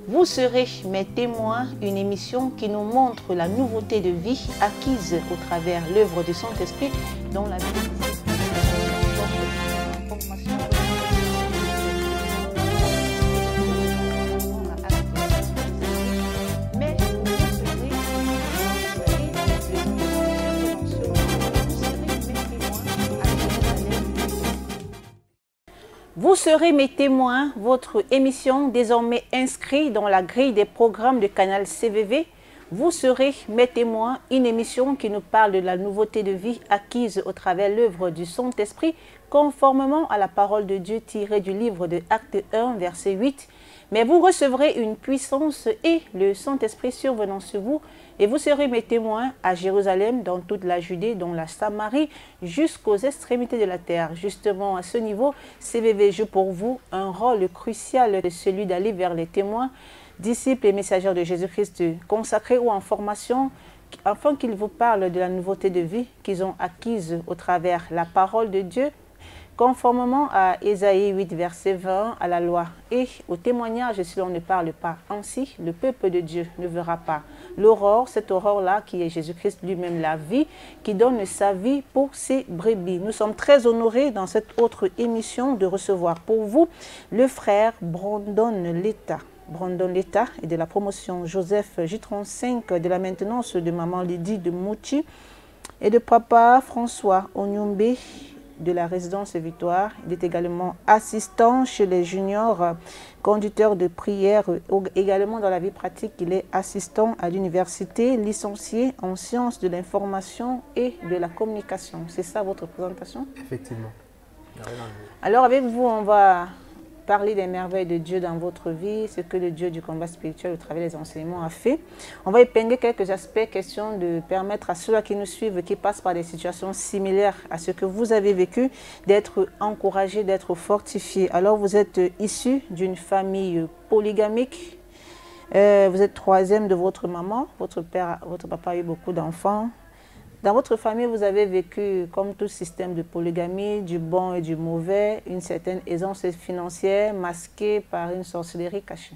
Vous serez mes témoins, une émission qui nous montre la nouveauté de vie acquise au travers l'œuvre du Saint-Esprit dans la vie. Vous serez mes témoins, votre émission désormais inscrite dans la grille des programmes de Canal CVV. Vous serez mes témoins, une émission qui nous parle de la nouveauté de vie acquise au travers l'œuvre du Saint-Esprit, conformément à la parole de Dieu tirée du livre de Actes 1, verset 8. Mais vous recevrez une puissance et le Saint-Esprit survenant sur vous, et vous serez mes témoins à Jérusalem, dans toute la Judée, dans la Samarie, jusqu'aux extrémités de la terre. Justement, à ce niveau, CVV joue pour vous un rôle crucial de celui d'aller vers les témoins, disciples et messagers de Jésus-Christ, consacrés ou en formation, afin qu'ils vous parlent de la nouveauté de vie qu'ils ont acquise au travers la parole de Dieu, conformément à Ésaïe 8, verset 20, à la loi et au témoignage, si l'on ne parle pas ainsi, le peuple de Dieu ne verra pas l'aurore, cette aurore-là qui est Jésus-Christ lui-même, la vie, qui donne sa vie pour ses brebis. Nous sommes très honorés dans cette autre émission de recevoir pour vous le frère Brandon Letta. Brandon Letta et de la promotion Joseph Gitron 5 de la maintenance de maman Lydie de Mouchi et de papa François Onyombe de la résidence Victoire. Il est également assistant chez les juniors, conducteur de prière. Également dans la vie pratique, il est assistant à l'université, licencié en sciences de l'information et de la communication. C'est ça votre présentation? Effectivement. Alors avec vous, on va parler des merveilles de Dieu dans votre vie, ce que le Dieu du combat spirituel au travers des enseignements a fait. On va épingler quelques aspects, question de permettre à ceux qui nous suivent, qui passent par des situations similaires à ce que vous avez vécu, d'être encouragés, d'être fortifiés. Alors vous êtes issu d'une famille polygamique, vous êtes troisième de votre maman, votre père, votre papa a eu beaucoup d'enfants. Dans votre famille, vous avez vécu, comme tout système de polygamie, du bon et du mauvais, une certaine aisance financière masquée par une sorcellerie cachée.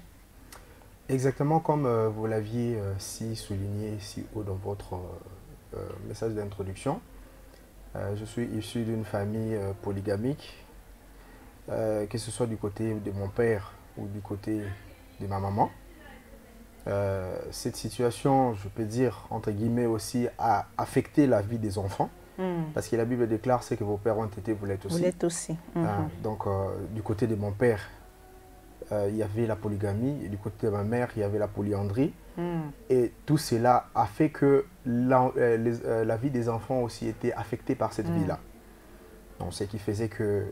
Exactement comme vous l'aviez si souligné si haut dans votre message d'introduction. Je suis issu d'une famille polygamique, que ce soit du côté de mon père ou du côté de ma maman. Cette situation, je peux dire, entre guillemets aussi, a affecté la vie des enfants. Parce que la Bible déclare ce que vos pères ont été, vous l'êtes aussi. Vous l'êtes aussi. Donc, du côté de mon père, il y avait la polygamie, et du côté de ma mère, il y avait la polyandrie. Et tout cela a fait que la vie des enfants aussi était affectée par cette vie-là. Donc, ce qui faisait que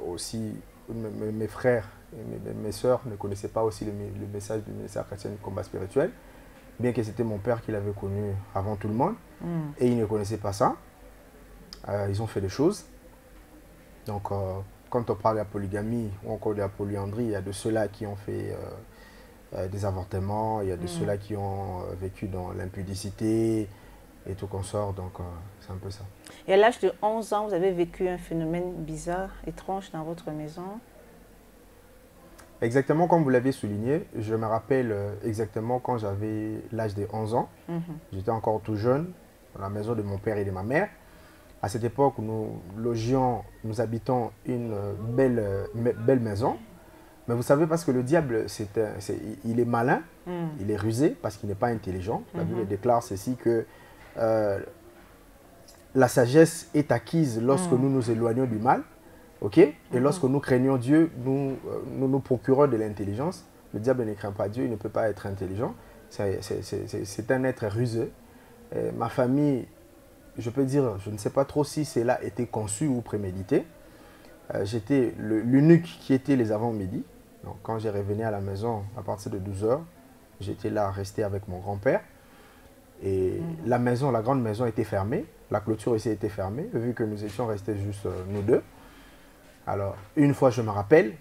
aussi mes frères et mes sœurs ne connaissaient pas aussi le message du ministère chrétien du combat spirituel, bien que c'était mon père qui l'avait connu avant tout le monde, et ils ne connaissaient pas ça. Ils ont fait des choses. Donc, quand on parle de la polygamie ou encore de la polyandrie, il y a de ceux-là qui ont fait des avortements, il y a de ceux-là qui ont vécu dans l'impudicité et tout consort, donc c'est un peu ça. Et à l'âge de 11 ans, vous avez vécu un phénomène bizarre, étrange dans votre maison? Exactement comme vous l'aviez souligné, je me rappelle exactement quand j'avais l'âge de 11 ans. J'étais encore tout jeune, dans la maison de mon père et de ma mère. À cette époque, nous habitons une belle maison. Mais vous savez, parce que le diable, il est malin, il est rusé, parce qu'il n'est pas intelligent. La Bible déclare ceci que la sagesse est acquise lorsque nous nous éloignons du mal. Okay? Et lorsque nous craignons Dieu, nous procurons de l'intelligence. Le diable ne craint pas Dieu, il ne peut pas être intelligent. C'est un être rusé. Ma famille, je peux dire, je ne sais pas trop si cela a été conçu ou prémédité. J'étais l'unique qui était les avant-midi. Donc quand j'ai revenu à la maison à partir de 12 h, j'étais là resté avec mon grand-père. Et la maison, la grande maison était fermée. La clôture aussi était fermée, vu que nous étions restés juste nous deux. Alors, une fois, je me rappelle,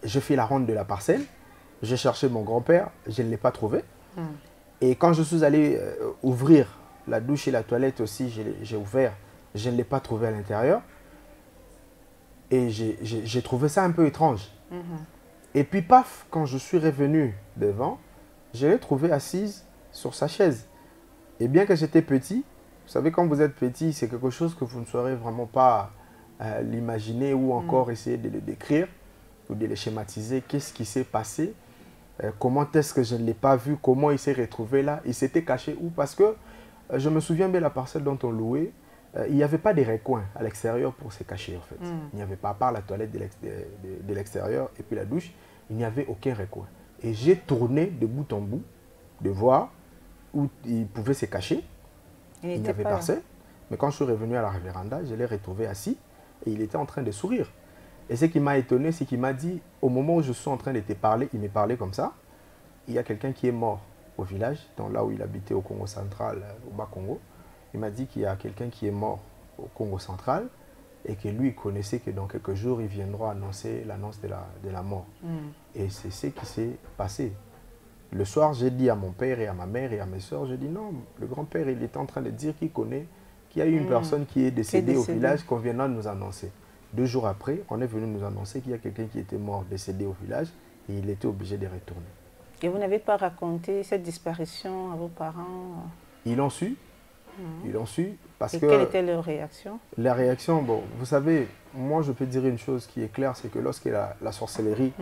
je fais la ronde de la parcelle, j'ai cherché mon grand-père, je ne l'ai pas trouvé. Et quand je suis allé ouvrir la douche et la toilette aussi, j'ai ouvert, je ne l'ai pas trouvé à l'intérieur. Et j'ai trouvé ça un peu étrange. Et puis, paf, quand je suis revenu devant, je l'ai trouvée assise sur sa chaise. Et bien que j'étais petit, vous savez, quand vous êtes petit, c'est quelque chose que vous ne saurez vraiment pas l'imaginer ou encore essayer de le décrire ou de le schématiser. Qu'est-ce qui s'est passé? Comment est-ce que je ne l'ai pas vu? Comment il s'est retrouvé là? Il s'était caché où? Parce que je me souviens bien la parcelle dont on louait, il n'y avait pas de recoins à l'extérieur pour se cacher en fait. Il n'y avait pas, à part la toilette de l'extérieur et puis la douche, il n'y avait aucun recoin. Et j'ai tourné de bout en bout de voir où il pouvait se cacher. Il n'y avait personne. Mais quand je suis revenu à la véranda, je l'ai retrouvé assis et il était en train de sourire. Et ce qui m'a étonné, c'est qu'il m'a dit, au moment où je suis en train de te parler, il me parlait comme ça, il y a quelqu'un qui est mort au village, dans là où il habitait au Congo central, au Bas-Congo. Il m'a dit qu'il y a quelqu'un qui est mort au Congo central et que lui, il connaissait que dans quelques jours, il viendra annoncer l'annonce de la mort. Et c'est ce qui s'est passé. Le soir, j'ai dit à mon père et à ma mère et à mes soeurs, j'ai dit non, le grand-père, il est en train de dire qu'il connaît, qu'il y a eu une personne qui est décédée au village qu'on viendra nous annoncer. 2 jours après, on est venu nous annoncer qu'il y a quelqu'un qui était mort, décédé au village, et il était obligé de retourner. Et vous n'avez pas raconté cette disparition à vos parents? Ils l'ont su. Ils l'ont su parce que... Quelle était leur réaction? La réaction, bon, vous savez, moi je peux dire une chose qui est claire, c'est que lorsque la sorcellerie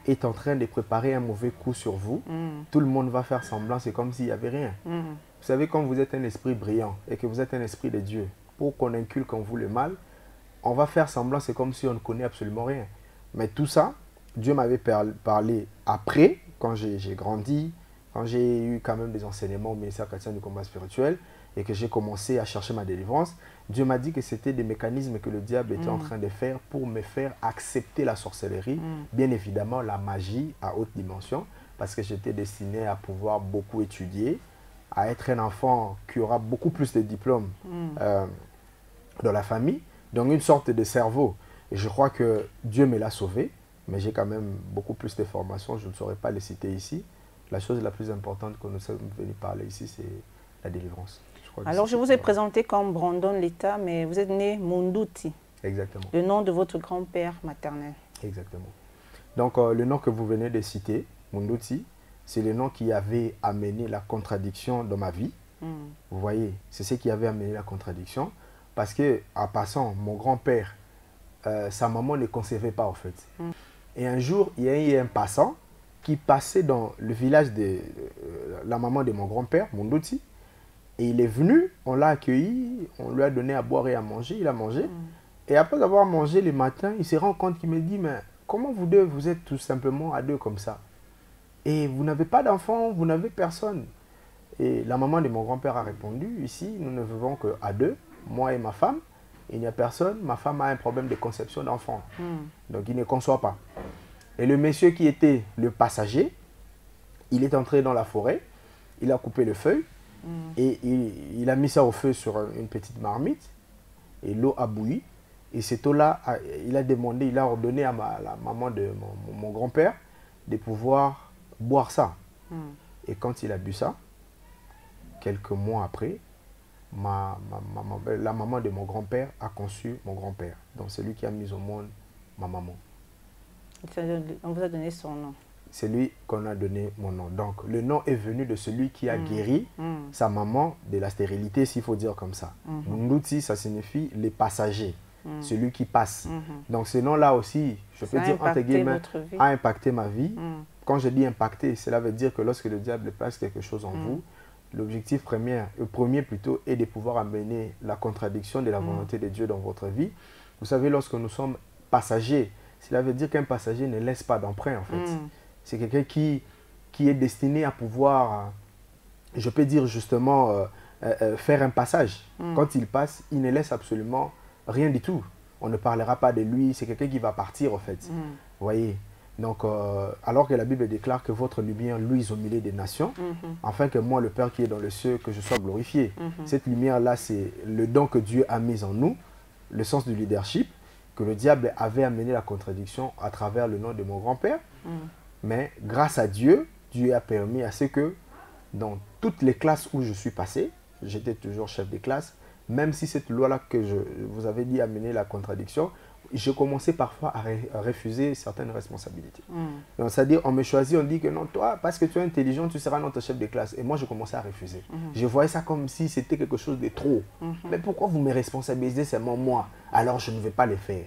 est en train de préparer un mauvais coup sur vous, tout le monde va faire semblant, c'est comme s'il n'y avait rien. Vous savez, quand vous êtes un esprit brillant et que vous êtes un esprit de Dieu, pour qu'on inculque en vous le mal, on va faire semblant, c'est comme si on ne connaît absolument rien. Mais tout ça, Dieu m'avait parlé après, quand j'ai grandi, quand j'ai eu quand même des enseignements au ministère chrétien du combat spirituel et que j'ai commencé à chercher ma délivrance, Dieu m'a dit que c'était des mécanismes que le diable était en train de faire pour me faire accepter la sorcellerie, bien évidemment la magie à haute dimension, parce que j'étais destiné à pouvoir beaucoup étudier, à être un enfant qui aura beaucoup plus de diplômes dans la famille, donc une sorte de cerveau. Et je crois que Dieu me l'a sauvé, mais j'ai quand même beaucoup plus de formations, je ne saurais pas les citer ici. La chose la plus importante que nous sommes venus parler ici, c'est la délivrance. Alors, je vous ai présenté comme Brandon Letta, mais vous êtes né Munduti. Exactement. Le nom de votre grand-père maternel. Exactement. Donc, le nom que vous venez de citer, Munduti, c'est le nom qui avait amené la contradiction dans ma vie. Vous voyez, c'est ce qui avait amené la contradiction. Parce que, en passant, mon grand-père, sa maman ne concevait pas, en fait. Et un jour, il y a eu un passant qui passait dans le village de la maman de mon grand-père, Munduti. Et il est venu, on l'a accueilli, on lui a donné à boire et à manger, il a mangé. Et après avoir mangé le matin, il se rend compte qu'il me dit, mais comment vous deux, vous êtes tout simplement à deux comme ça? Et vous n'avez pas d'enfant, vous n'avez personne. Et la maman de mon grand-père a répondu, ici, nous ne vivons qu'à deux, moi et ma femme. Il n'y a personne, ma femme a un problème de conception d'enfant. Donc il ne conçoit pas. Et le monsieur qui était le passager, il est entré dans la forêt, il a coupé le feuille, et il a mis ça au feu sur une petite marmite, et l'eau a bouilli. Et cette eau-là, il a demandé, il a ordonné à la maman de mon grand-père de pouvoir boire ça. Et quand il a bu ça, quelques mois après, la maman de mon grand-père a conçu mon grand-père. Donc c'est lui qui a mis au monde ma maman. On vous a donné son nom. C'est lui qu'on a donné mon nom. Donc le nom est venu de celui qui a guéri sa maman de la stérilité, s'il faut dire comme ça. Munduti, ça signifie les passagers, celui qui passe. Donc ce nom-là aussi, je peux dire entre guillemets, a impacté ma vie. Quand je dis impacté, cela veut dire que lorsque le diable place quelque chose en vous, l'objectif premier plutôt est de pouvoir amener la contradiction de la volonté de Dieu dans votre vie. Vous savez, lorsque nous sommes passagers, cela veut dire qu'un passager ne laisse pas d'emprunt en fait. C'est quelqu'un qui est destiné à pouvoir, je peux dire justement, faire un passage. Quand il passe, il ne laisse absolument rien du tout. On ne parlera pas de lui, c'est quelqu'un qui va partir en fait. Vous voyez? Donc, alors que la Bible déclare que votre lumière luise au milieu des nations, afin que moi, le Père qui est dans le ciel, que je sois glorifié. Cette lumière-là, c'est le don que Dieu a mis en nous, le sens du leadership, que le diable avait amené la contradiction à travers le nom de mon grand-père. Mais grâce à Dieu, Dieu a permis à ce que dans toutes les classes où je suis passé, j'étais toujours chef de classe, même si cette loi-là que je vous avais dit amener la contradiction, je commençais parfois à refuser certaines responsabilités. C'est-à-dire, on me choisit, on dit que non, toi, parce que tu es intelligent, tu seras notre chef de classe. Et moi, je commençais à refuser. Je voyais ça comme si c'était quelque chose de trop. Mais pourquoi vous me responsabilisez seulement moi? Alors, je ne vais pas le faire.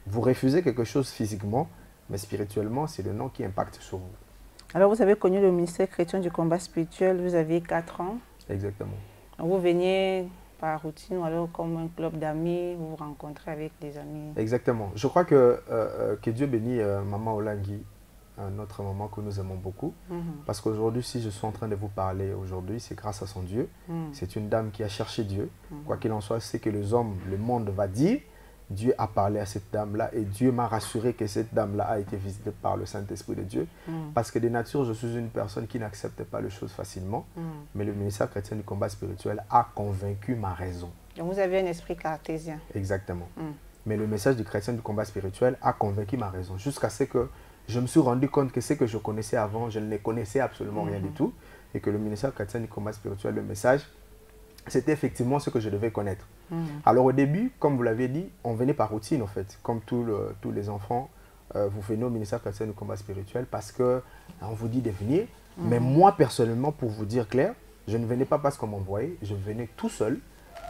Vous refusez quelque chose physiquement, mais spirituellement, c'est le nom qui impacte sur vous. Alors, vous avez connu le ministère chrétien du combat spirituel, vous aviez 4 ans. Exactement. Vous veniez par routine ou alors comme un club d'amis, vous vous rencontrez avec des amis? Exactement. Je crois que Dieu bénit Maman Olangui, notre maman que nous aimons beaucoup. Parce qu'aujourd'hui, si je suis en train de vous parler aujourd'hui, c'est grâce à son Dieu. C'est une dame qui a cherché Dieu. Quoi qu'il en soit, c'est que les hommes, le monde va dire. Dieu a parlé à cette dame-là et Dieu m'a rassuré que cette dame-là a été visitée par le Saint-Esprit de Dieu. Parce que de nature, je suis une personne qui n'accepte pas les choses facilement. Mais le ministère chrétien du combat spirituel a convaincu ma raison. Donc vous avez un esprit cartésien. Exactement. Mais le message du chrétien du combat spirituel a convaincu ma raison. Jusqu'à ce que je me suis rendu compte que ce que je connaissais avant, je ne connaissais absolument rien du tout. Et que le ministère chrétien du combat spirituel, le message, c'était effectivement ce que je devais connaître. Alors au début, comme vous l'avez dit, on venait par routine en fait. Comme tous les enfants, vous venez au ministère chrétien du combat spirituel parce qu'on vous dit de venir. Mais moi personnellement, pour vous dire clair, je ne venais pas parce qu'on m'envoyait, je venais tout seul.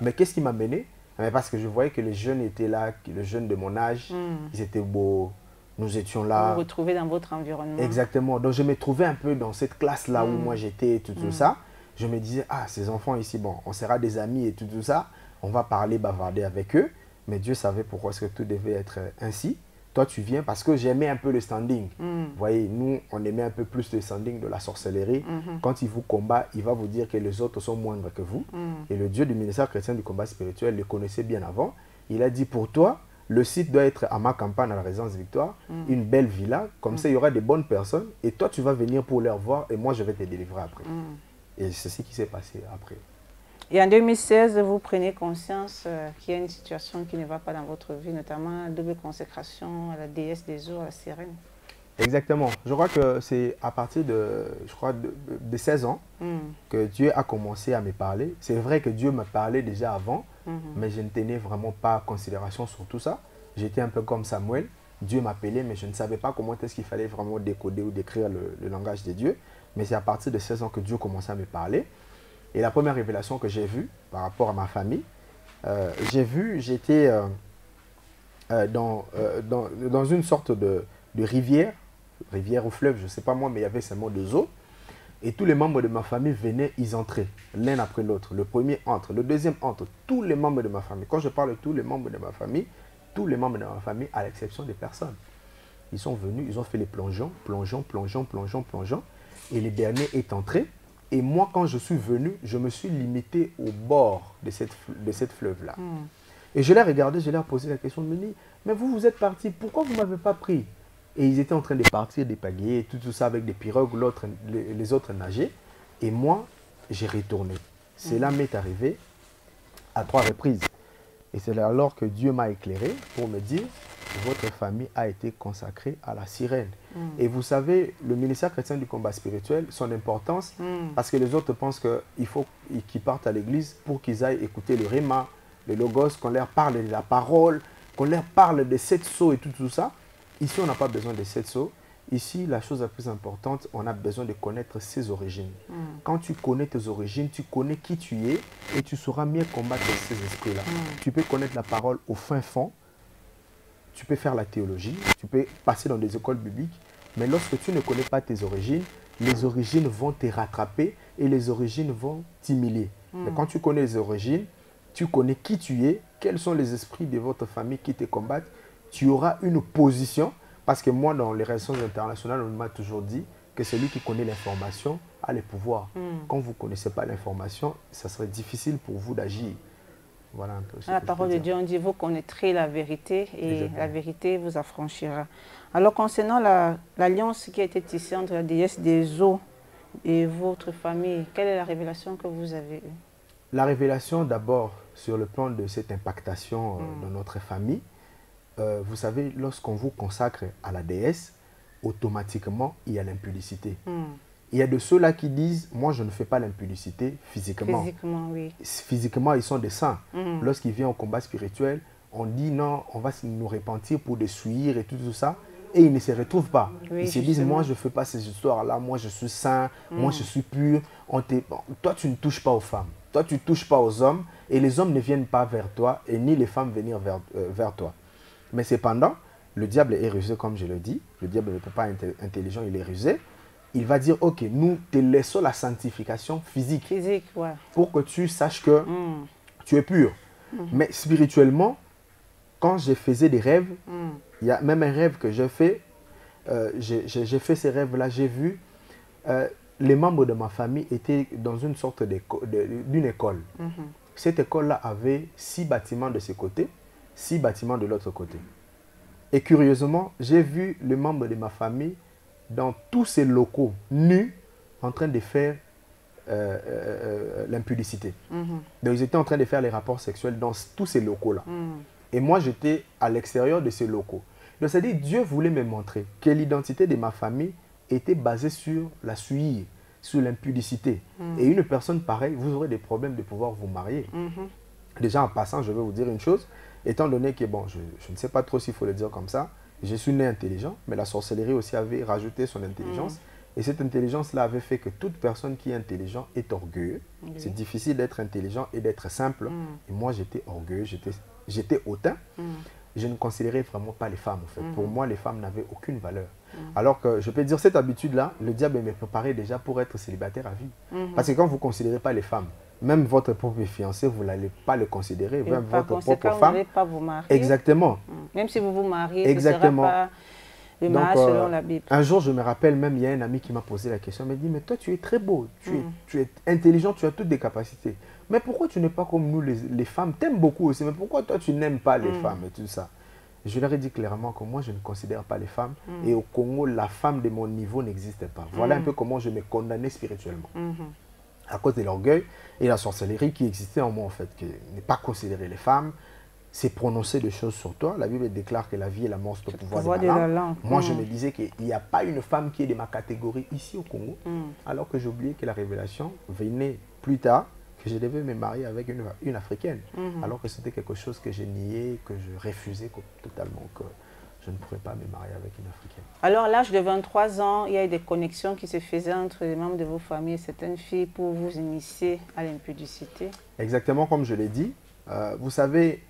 Mais qu'est-ce qui m'a mené? Parce que je voyais que les jeunes étaient là, les jeunes de mon âge, ils étaient beaux, nous étions là. Vous vous retrouvez dans votre environnement. Exactement. Donc je me trouvais un peu dans cette classe-là où moi j'étais, tout ça. Je me disais, ah, ces enfants ici, bon, on sera des amis et tout ça. On va parler, bavarder avec eux. Mais Dieu savait pourquoi est-ce que tout devait être ainsi. Toi, tu viens parce que j'aimais un peu le standing. Vous voyez, nous, on aimait un peu plus le standing de la sorcellerie. Quand il vous combat, il va vous dire que les autres sont moindres que vous. Et le Dieu du ministère chrétien du combat spirituel le connaissait bien avant. Il a dit, pour toi, le site doit être à ma campagne, à la résidence Victoire, une belle villa. Comme ça, il y aura des bonnes personnes. Et toi, tu vas venir pour les revoir et moi, je vais te délivrer après. Et c'est ce qui s'est passé après. Et en 2016, vous prenez conscience qu'il y a une situation qui ne va pas dans votre vie, notamment la double consécration à la déesse des eaux, à la sirène. Exactement. Je crois que c'est à partir de 16 ans que Dieu a commencé à me parler. C'est vrai que Dieu m'a parlé déjà avant, mais je ne tenais vraiment pas considération sur tout ça. J'étais un peu comme Samuel. Dieu m'appelait, mais je ne savais pas comment est-ce qu'il fallait vraiment décoder ou décrire le langage de Dieu. Mais c'est à partir de 16 ans que Dieu commençait à me parler. Et la première révélation que j'ai vue par rapport à ma famille, j'étais dans une sorte de rivière ou fleuve, je ne sais pas moi, mais il y avait seulement 2 eaux. Et tous les membres de ma famille venaient, ils entraient, l'un après l'autre. Le premier entre, le deuxième entre, tous les membres de ma famille. Quand je parle de tous les membres de ma famille, tous les membres de ma famille, à l'exception des personnes. Ils sont venus, ils ont fait les plongeons. Et le dernier est entré. Et moi, quand je suis venu, je me suis limité au bord de cette fleuve-là. Et je l'ai regardé, je leur ai posé la question, je me dis, mais vous êtes partis, pourquoi vous ne m'avez pas pris? Et ils étaient en train de partir, de pagayer, tout ça avec des pirogues, les autres nageaient. Et moi, j'ai retourné. Cela m'est arrivé à 3 reprises. Et c'est alors que Dieu m'a éclairé pour me dire, votre famille a été consacrée à la sirène. Et vous savez, le ministère chrétien du combat spirituel, son importance, parce que les autres pensent qu'il faut qu'ils partent à l'église pour qu'ils aillent écouter le réma, le logos, qu'on leur parle de la parole, qu'on leur parle de 7 sceaux et tout ça. Ici, on n'a pas besoin de 7 sceaux. Ici, la chose la plus importante, on a besoin de connaître ses origines. Quand tu connais tes origines, tu connais qui tu es et tu sauras mieux combattre ces esprits-là. Tu peux connaître la parole au fin fond. Tu peux faire la théologie, tu peux passer dans des écoles bibliques, mais lorsque tu ne connais pas tes origines, les origines vont te rattraper et les origines vont t'humilier. Mais quand tu connais les origines, tu connais qui tu es, quels sont les esprits de votre famille qui te combattent, tu auras une position, parce que moi, dans les relations internationales, on m'a toujours dit que celui qui connaît l'information a le pouvoir. Quand vous ne connaissez pas l'information, ça serait difficile pour vous d'agir. Voilà un peu la parole de Dieu, on dit, vous connaîtrez la vérité et exactement. La vérité vous affranchira. Alors, concernant l'alliance qui a été tissée entre la déesse des eaux et votre famille, quelle est la révélation que vous avez eue? La révélation, d'abord, sur le plan de cette impactation dans notre famille, vous savez, lorsqu'on vous consacre à la déesse, automatiquement, il y a l'impudicité. Il y a de ceux-là qui disent, moi je ne fais pas l'impudicité physiquement. Physiquement, oui. Physiquement, ils sont des saints. Lorsqu'ils viennent au combat spirituel, on dit non, on va nous repentir pour des souillures et tout ça. Et ils ne se retrouvent pas. Oui, ils se disent, moi je ne fais pas ces histoires-là, moi je suis saint, moi je suis pur. Bon, toi tu ne touches pas aux femmes, toi tu ne touches pas aux hommes, et les hommes ne viennent pas vers toi, et ni les femmes venir vers toi. Mais cependant, le diable est rusé, comme je le dis. Le diable ne peut pas être intelligent, il est rusé. Il va dire, ok, nous te laissons la sanctification physique. Physique, ouais. Pour que tu saches que tu es pur. Mais spirituellement, quand je faisais des rêves, il y a même un rêve que j'ai fait. J'ai fait ces rêves-là, j'ai vu les membres de ma famille étaient dans une sorte d'une école. Cette école-là avait 6 bâtiments de ce côté, 6 bâtiments de l'autre côté. Et curieusement, j'ai vu les membres de ma famille dans tous ces locaux nus en train de faire l'impudicité. Donc ils étaient en train de faire les rapports sexuels dans tous ces locaux-là. Et moi, j'étais à l'extérieur de ces locaux. Donc c'est-à-dire, Dieu voulait me montrer que l'identité de ma famille était basée sur la souillure, sur l'impudicité. Et une personne pareille, vous aurez des problèmes de pouvoir vous marier. Déjà, en passant, je vais vous dire une chose. Étant donné que, bon, je ne sais pas trop s'il faut le dire comme ça, je suis né intelligent, mais la sorcellerie aussi avait rajouté son intelligence. Et cette intelligence-là avait fait que toute personne qui est intelligente est orgueilleuse. C'est difficile d'être intelligent et d'être simple. Et moi, j'étais orgueilleux, j'étais hautain. Je ne considérais vraiment pas les femmes, en fait. Pour moi, les femmes n'avaient aucune valeur. Alors que, je peux dire, cette habitude-là, le diable me préparait déjà pour être célibataire à vie. Parce que quand vous ne considérez pas les femmes, même votre propre fiancé, vous n'allez pas le considérer. Même votre propre femme. Vous n'allez pas vous marier. Exactement. Même si vous vous mariez, exactement. ce ne sera pas le mariage selon la Bible. Un jour, je me rappelle même, il y a un ami qui m'a posé la question. Il m'a dit, mais toi, tu es très beau, tu es intelligent, tu as toutes des capacités. Mais pourquoi tu n'es pas comme nous, les femmes t'aimes beaucoup aussi, mais pourquoi toi, tu n'aimes pas les femmes et tout ça? Je leur ai dit clairement que moi, je ne considère pas les femmes. Et au Congo, la femme de mon niveau n'existe pas. Voilà un peu comment je me condamnais spirituellement. À cause de l'orgueil et la sorcellerie qui existait en moi, en fait. Que ne pas considérer les femmes, c'est prononcer des choses sur toi. La Bible déclare que la vie et la mort sont au pouvoir de la langue. Moi, je me disais qu'il n'y a pas une femme qui est de ma catégorie ici au Congo, alors que j'oubliais que la révélation venait plus tard, que je devais me marier avec une Africaine, alors que c'était quelque chose que j'ai nié, que je refusais totalement, que je ne pourrais pas me marier avec une Africaine. Alors, à l'âge de 23 ans, il y a eu des connexions qui se faisaient entre les membres de vos familles et certaines filles pour vous initier à l'impudicité. Exactement comme je l'ai dit. Vous savez,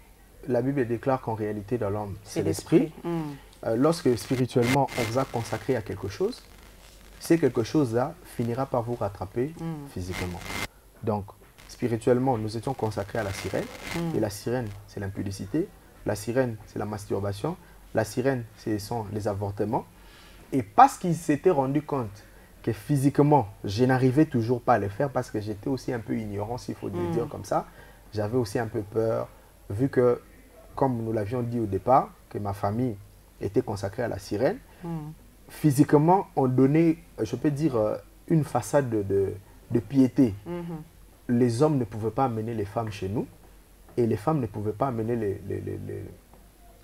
la Bible déclare qu'en réalité, dans l'homme, c'est l'esprit. Lorsque spirituellement, on vous a consacré à quelque chose, c'est quelque chose-là finira par vous rattraper physiquement. Donc, spirituellement, nous étions consacrés à la sirène. Et la sirène, c'est l'impudicité. La sirène, c'est la masturbation. La sirène, ce sont les avortements. Et parce qu'ils s'étaient rendus compte que physiquement, je n'arrivais toujours pas à le faire parce que j'étais aussi un peu ignorant, s'il faut le dire comme ça. J'avais aussi un peu peur, vu que, comme nous l'avions dit au départ, que ma famille était consacrée à la sirène. Physiquement, on donnait, je peux dire, une façade de piété. Les hommes ne pouvaient pas amener les femmes chez nous et les femmes ne pouvaient pas amener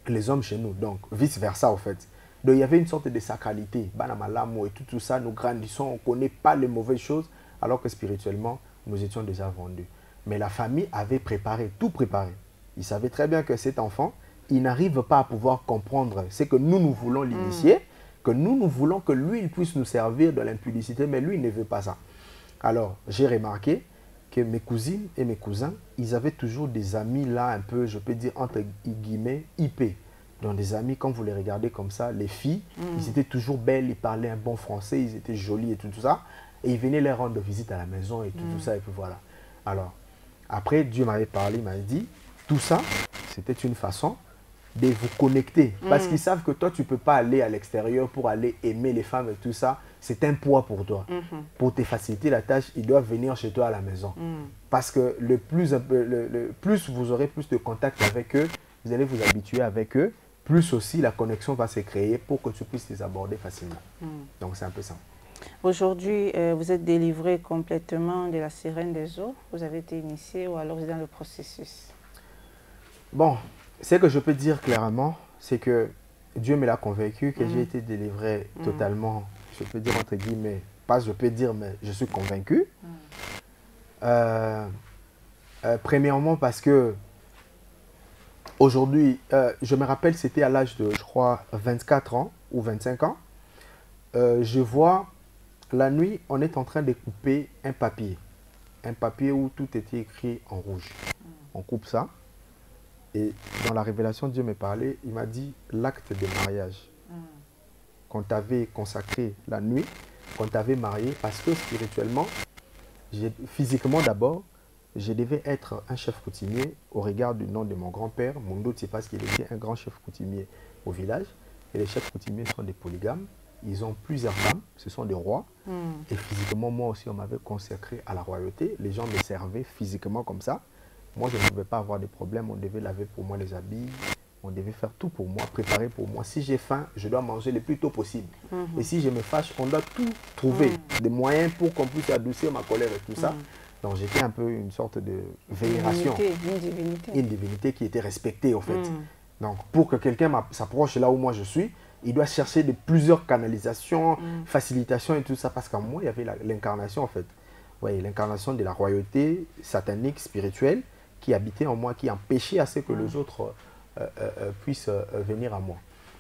les hommes chez nous. Donc, vice-versa, en fait. Donc, il y avait une sorte de sacralité. Banamalamu et tout ça, nous grandissons, on ne connaît pas les mauvaises choses, alors que spirituellement, nous étions déjà vendus. Mais la famille avait préparé, tout préparé. Ils savaient très bien que cet enfant, il n'arrive pas à pouvoir comprendre ce que nous voulons l'initier, que nous voulons que lui, il puisse nous servir de l'impudicité, mais lui, il ne veut pas ça. Alors, j'ai remarqué que mes cousines et mes cousins, ils avaient toujours des amis là, un peu, je peux dire, entre guillemets, IP. Donc des amis, quand vous les regardez comme ça, les filles, ils étaient toujours belles, ils parlaient un bon français, ils étaient jolis et tout ça. Et ils venaient leur rendre visite à la maison et tout ça, et puis voilà. Alors, après, Dieu m'avait parlé, il m'avait dit, tout ça, c'était une façon de vous connecter. Parce qu'ils savent que toi, tu ne peux pas aller à l'extérieur pour aller aimer les femmes et tout ça. C'est un poids pour toi. Pour te faciliter la tâche, ils doivent venir chez toi à la maison. Parce que le plus vous aurez plus de contact avec eux, vous allez vous habituer avec eux, plus aussi la connexion va se créer pour que tu puisses les aborder facilement. Donc c'est un peu ça. Aujourd'hui, vous êtes délivré complètement de la sirène des eaux. Vous avez été initié ou alors vous êtes dans le processus? Bon, ce que je peux dire clairement, c'est que Dieu me l'a convaincu que j'ai été délivré totalement, je peux dire entre guillemets, pas je peux dire, mais je suis convaincu. Premièrement parce que Aujourd'hui, je me rappelle, c'était à l'âge de, je crois, 24 ans ou 25 ans. Je vois, la nuit, on est en train de couper un papier. Un papier où tout était écrit en rouge. On coupe ça. Et dans la révélation, Dieu me parlait, il m'a dit l'acte de mariage. Qu'on t'avait consacré la nuit, qu'on t'avait marié, parce que spirituellement, physiquement d'abord, je devais être un chef coutumier au regard du nom de mon grand-père, Mundoti, parce qu'il était un grand chef coutumier au village. Et les chefs coutumiers sont des polygames. Ils ont plusieurs femmes, ce sont des rois. Et physiquement, moi aussi, on m'avait consacré à la royauté. Les gens me servaient physiquement comme ça. Moi, je ne pouvais pas avoir de problème. On devait laver pour moi les habits. On devait faire tout pour moi, préparer pour moi. Si j'ai faim, je dois manger le plus tôt possible. Et si je me fâche, on doit tout trouver, des moyens pour qu'on puisse adoucir ma colère et tout ça. Donc j'étais un peu une sorte de vénération. Une divinité qui était respectée, en fait. Donc pour que quelqu'un s'approche là où moi je suis, il doit chercher de plusieurs canalisations, facilitations et tout ça. Parce qu'en moi, il y avait l'incarnation, en fait. Oui, l'incarnation de la royauté satanique, spirituelle, qui habitait en moi, qui empêchait à ce que les autres puissent venir à moi.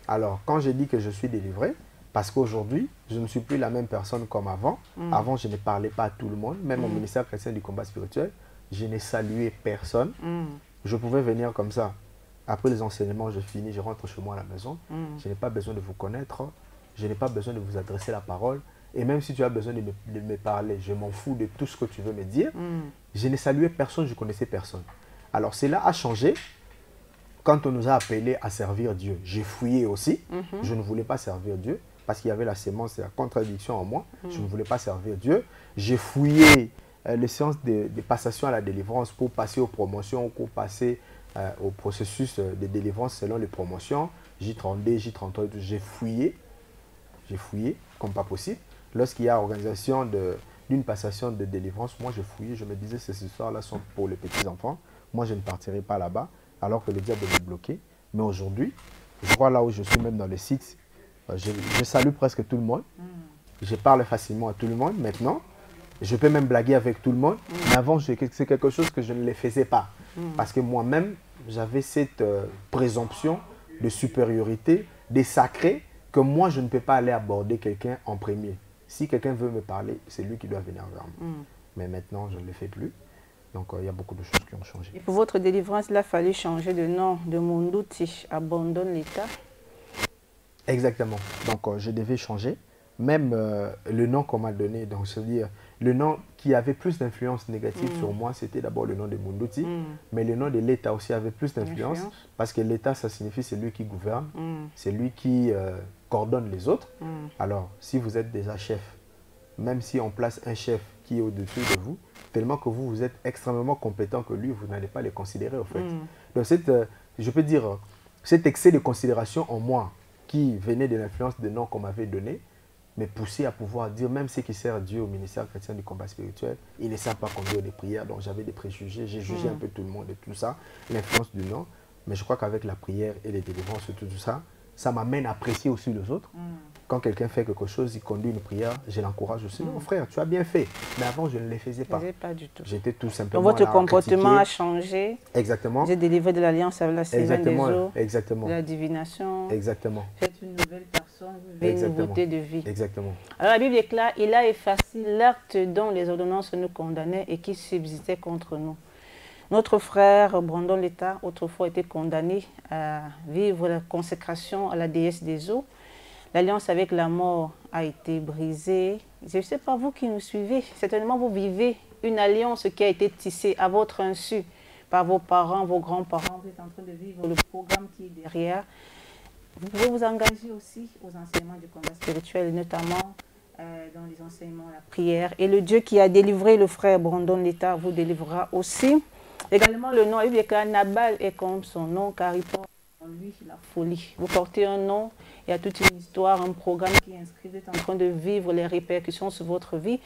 Alors, quand je dis que je suis délivré, parce qu'aujourd'hui, je ne suis plus la même personne comme avant. Avant, je ne parlais pas à tout le monde. Même au ministère chrétien du combat spirituel, je n'ai salué personne. Je pouvais venir comme ça. Après les enseignements, je finis, je rentre chez moi à la maison. Je n'ai pas besoin de vous connaître. Je n'ai pas besoin de vous adresser la parole. Et même si tu as besoin de me parler, je m'en fous de tout ce que tu veux me dire. Je n'ai salué personne, je connaissais personne. Alors cela a changé quand on nous a appelés à servir Dieu. J'ai fouillé aussi. Je ne voulais pas servir Dieu parce qu'il y avait la sémence et la contradiction en moi. Je ne voulais pas servir Dieu. J'ai fouillé les séances de passation à la délivrance pour passer aux promotions, pour passer au processus de délivrance selon les promotions. J32, J33, j'ai fouillé. J'ai fouillé comme pas possible. Lorsqu'il y a organisation d'une passation de délivrance, moi je fouillais, je me disais ces histoires-là sont pour les petits-enfants. Moi je ne partirai pas là-bas, alors que le diable me bloquait. Mais aujourd'hui, je crois là où je suis même dans le site, je salue presque tout le monde. Je parle facilement à tout le monde. Maintenant, je peux même blaguer avec tout le monde. Mais avant, c'est quelque chose que je ne le faisais pas. Parce que moi-même, j'avais cette présomption de supériorité, des sacrés, que moi je ne peux pas aller aborder quelqu'un en premier. Si quelqu'un veut me parler, c'est lui qui doit venir vers moi. Mais maintenant, je ne le fais plus. Donc, il y a beaucoup de choses qui ont changé. Et pour votre délivrance, il a fallu changer de nom de Mundoti, abandonne l'État. Exactement. Donc, je devais changer. Même le nom qu'on m'a donné, donc c'est-à-dire le nom qui avait plus d'influence négative sur moi, c'était d'abord le nom de Mundoti. Mais le nom de l'État aussi avait plus d'influence parce que l'État, ça signifie c'est lui qui gouverne, c'est lui qui coordonne les autres. Alors, si vous êtes déjà chef, même si on place un chef qui est au-dessus de vous, tellement que vous êtes extrêmement compétent que lui, vous n'allez pas le considérer au fait. Donc, je peux dire, cet excès de considération en moi qui venait de l'influence des noms qu'on m'avait donné, mais poussé à pouvoir dire, même ceux qui servent Dieu au ministère chrétien du combat spirituel, ils ne savent pas conduire des prières, donc j'avais des préjugés, j'ai jugé un peu tout le monde et tout ça, l'influence du nom. Mais je crois qu'avec la prière et les délivrances et tout ça, ça m'amène à apprécier aussi les autres. Quand quelqu'un fait quelque chose, il conduit une prière, je l'encourage aussi. Non, frère, tu as bien fait. Mais avant, je ne les faisais pas. Pas du tout. J'étais tout simplement donc votre comportement a changé. Exactement. Vous êtes délivré de l'alliance avec la Sylvaine des eaux. Exactement. De la divination. Exactement. Vous êtes une nouvelle personne, vous vivez une nouveauté de vie. Exactement. Alors la Bible est claire, il a effacé l'acte dont les ordonnances nous condamnaient et qui subsistait contre nous. Notre frère Brandon Letta, autrefois, était condamné à vivre la consécration à la déesse des eaux. L'alliance avec la mort a été brisée. Je ne sais pas vous qui nous suivez, certainement vous vivez une alliance qui a été tissée à votre insu par vos parents, vos grands-parents. Vous êtes en train de vivre le programme qui est derrière. Vous pouvez vous engager aussi aux enseignements du combat spirituel, notamment dans les enseignements, la prière. Et le Dieu qui a délivré le frère Brandon Letta vous délivrera aussi. Également, le nom, Nabal est comme son nom, car il porte en lui la folie. Vous portez un nom, il y a toute une histoire, un programme qui est inscrit, vous êtes en train de vivre les répercussions sur votre vie.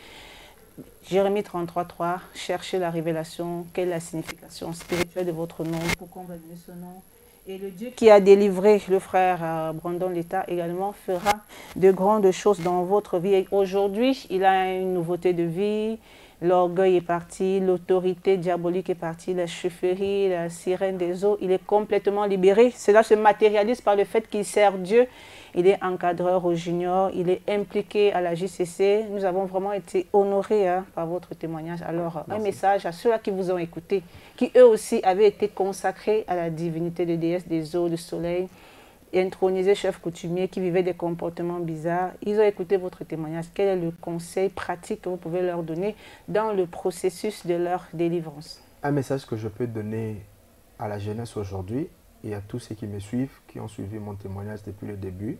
Jérémie 33:3, cherchez la révélation, quelle est la signification spirituelle de votre nom, pourquoi on va donner ce nom. Et le Dieu qui a délivré le frère Brandon Letta également fera de grandes choses dans votre vie. Aujourd'hui, il a une nouveauté de vie, L'orgueil est parti, l'autorité diabolique est partie, la chefferie, la sirène des eaux, il est complètement libéré. Cela se matérialise par le fait qu'il sert Dieu. Il est encadreur au junior, il est impliqué à la JCC. Nous avons vraiment été honorés par votre témoignage. Alors, un message à ceux-là qui vous ont écouté, qui eux aussi avaient été consacrés à la divinité de déesse des eaux, du soleil, intronisés chefs coutumiers qui vivaient des comportements bizarres. Ils ont écouté votre témoignage. Quel est le conseil pratique que vous pouvez leur donner dans le processus de leur délivrance? Un message que je peux donner à la jeunesse aujourd'hui et à tous ceux qui me suivent, qui ont suivi mon témoignage depuis le début,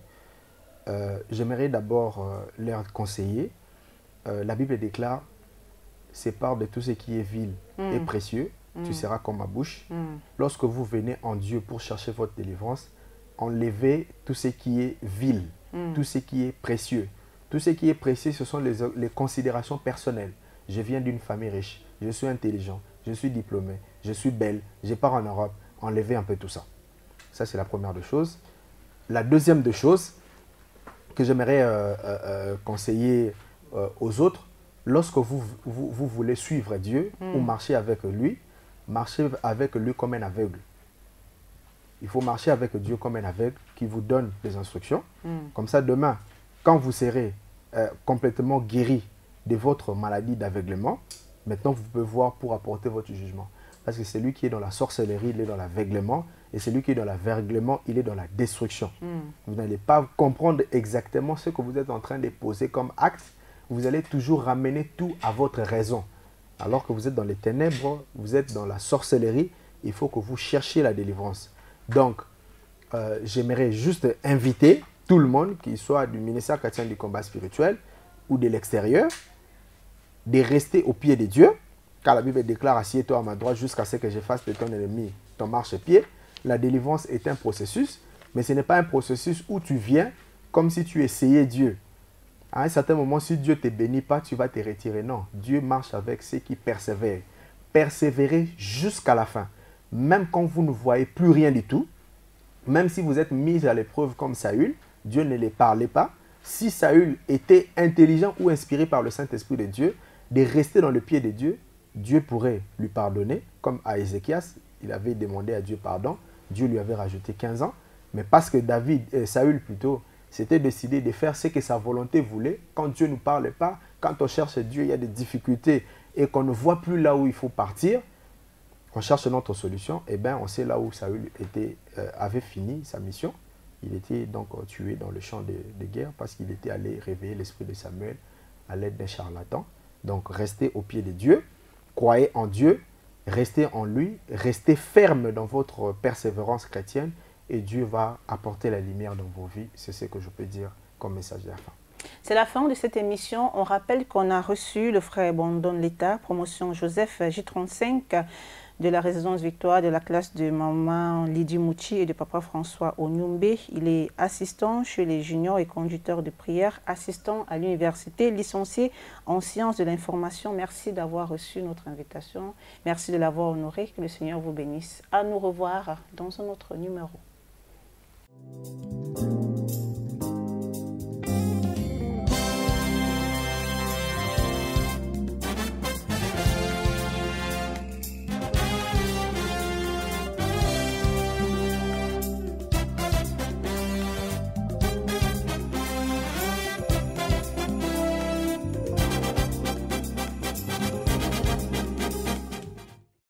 j'aimerais d'abord leur conseiller. La Bible déclare, sépare de tout ce qui est vil et précieux, tu seras comme ma bouche. Lorsque vous venez en Dieu pour chercher votre délivrance, enlevez tout ce qui est vil, tout ce qui est précieux. Tout ce qui est précieux, ce sont les considérations personnelles. Je viens d'une famille riche, je suis intelligent, je suis diplômé, je suis belle, je pars en Europe. Enlevez un peu tout ça. Ça, c'est la première des choses. La deuxième des choses que j'aimerais conseiller aux autres, lorsque vous voulez suivre Dieu ou marcher avec lui, marchez avec lui comme un aveugle. Il faut marcher avec Dieu comme un aveugle qui vous donne des instructions. Comme ça, demain, quand vous serez complètement guéri de votre maladie d'aveuglement, maintenant, vous pouvez voir pour apporter votre jugement. Parce que celui qui est dans la sorcellerie, il est dans l'aveuglement. Et celui qui est dans l'aveuglement, il est dans la destruction. Vous n'allez pas comprendre exactement ce que vous êtes en train de poser comme acte. Vous allez toujours ramener tout à votre raison. Alors que vous êtes dans les ténèbres, vous êtes dans la sorcellerie, il faut que vous cherchiez la délivrance. Donc, j'aimerais juste inviter tout le monde, qu'il soit du ministère chrétien du combat spirituel ou de l'extérieur, de rester au pied de Dieu, car la Bible déclare, assieds-toi à ma droite jusqu'à ce que je fasse de ton ennemi ton marchepied. La délivrance est un processus, mais ce n'est pas un processus où tu viens comme si tu essayais Dieu. À un certain moment, si Dieu ne te bénit pas, tu vas te retirer. Non, Dieu marche avec ceux qui persévèrent. Persévérez jusqu'à la fin. Même quand vous ne voyez plus rien du tout, même si vous êtes mis à l'épreuve comme Saül, Dieu ne les parlait pas. Si Saül était intelligent ou inspiré par le Saint-Esprit de Dieu, de rester dans le pied de Dieu, Dieu pourrait lui pardonner, comme à Ézéchias, il avait demandé à Dieu pardon, Dieu lui avait rajouté 15 ans, mais parce que Saül plutôt, s'était décidé de faire ce que sa volonté voulait, quand Dieu ne nous parle pas, quand on cherche Dieu, il y a des difficultés et qu'on ne voit plus là où il faut partir, on cherche notre solution, et bien on sait là où Saül avait fini sa mission. Il était donc tué dans le champ de guerre parce qu'il était allé réveiller l'esprit de Samuel à l'aide d'un charlatan. Donc restez au pied de Dieu, croyez en Dieu, restez en lui, restez ferme dans votre persévérance chrétienne et Dieu va apporter la lumière dans vos vies. C'est ce que je peux dire comme message de la fin. C'est la fin de cette émission. On rappelle qu'on a reçu le frère Bondon l'État, promotion Joseph J35 de la résidence Victoire de la classe de maman Lydie Mouchi et de papa François Onyumbe. Il est assistant chez les juniors et conducteur de prière, assistant à l'université, licencié en sciences de l'information. Merci d'avoir reçu notre invitation. Merci de l'avoir honoré. Que le Seigneur vous bénisse. À nous revoir dans un autre numéro.